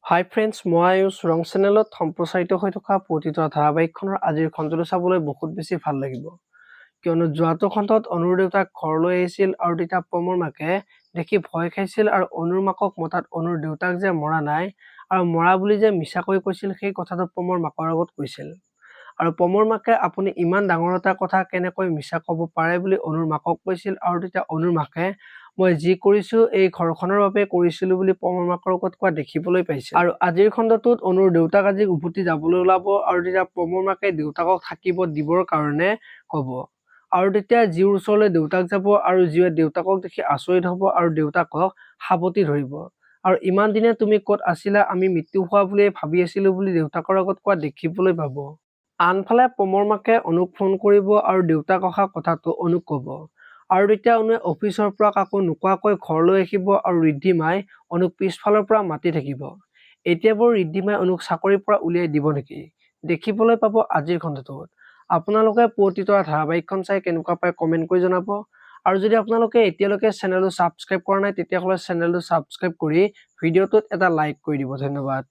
হাই friends, মই আয়ুষ ৰং চেনেলত সম্প্ৰচাৰিত হৈ থকা প্ৰতিটো ধাৰাবাহিকখনৰ আজিৰ খণ্ডটো চাবলৈ বহুত বেছি ভাল লাগিব। কিয়নো যোৱাটো খণ্ডত অনুৰ দেউতাক ঘৰলৈ আহিছিল আৰু তেতিয়া প্ৰমৰ মাকে দেখি ভয় খাইছিল আৰু অনুৰ মাকক মতাত অনুৰ দেউতাক যে মৰা নাই আৰু মৰা বুলি যে মিছাকৈ কৈছিল সেই কথাটো প্ৰমৰ মাকৰ আগত কৈছিল। আৰু প্ৰমৰ মাকে আপুনি ইমান ডাঙৰ এটা কথা কেনেকৈ মিছা ক'ব পাৰে বুলি অনুৰ মাকক কৈছিল আৰু তেতিয়া অনুৰ মাকে মই যি কৰিছো এই ঘৰখনৰ বাবে কৰিছিলো বুলি প্ৰমৰ মাকৰ আগত কোৱা দেখিবলৈ পাইছিল। আৰু আজিৰ খণ্ডটোত অনুৰ দেউতাক আজি উভতি যাবলৈ ওলাব আৰু তেতিয়া প্ৰমৰ মাকে দেউতাকক থাকিব দিবৰ কাৰণে ক'ব। আৰু তেতিয়া জীউৰ ওচৰলৈ দেউতাক যাব আৰু জীউৱে দেউতাকক দেখি আচৰিত হ'ব আৰু দেউতাকক সাবতি ধৰিব। আৰু ইমান দিনে তুমি ক'ত আছিলা, আমি মৃত্যু হোৱা বুলিয়ে ভাবি আছিলো বুলি দেউতাকৰ আগত কোৱা দেখিবলৈ পাব। আনফালে প্ৰমৰ মাকে অনুক ফোন কৰিব আৰু দেউতাক অহা কথাটো অনুক ক'ব। আৰু তেতিয়া অনুৱে অফিচৰ পৰা কাকো নোকোৱাকৈ ঘৰলৈ আহিব আৰু ৰিদ্ধিমাই অনুক পিছফালৰ পৰা মাতি থাকিব। এতিয়া বাৰু ৰিদ্ধিমাই অনুক চাকৰিৰ পৰা উলিয়াই দিব নেকি, দেখিবলৈ পাব আজিৰ খণ্ডটোত। আপোনালোকে প্ৰতিটো ধাৰাবাহিকখন চাই কেনেকুৱা পায় কমেণ্ট কৰি জনাব। আৰু যদি আপোনালোকে এতিয়ালৈকে চেনেলটো ছাবস্ক্ৰাইব কৰা নাই তেতিয়াহ'লে চেনেলটো ছাবস্ক্ৰাইব কৰি ভিডিঅ'টোত এটা লাইক কৰি দিব। ধন্যবাদ।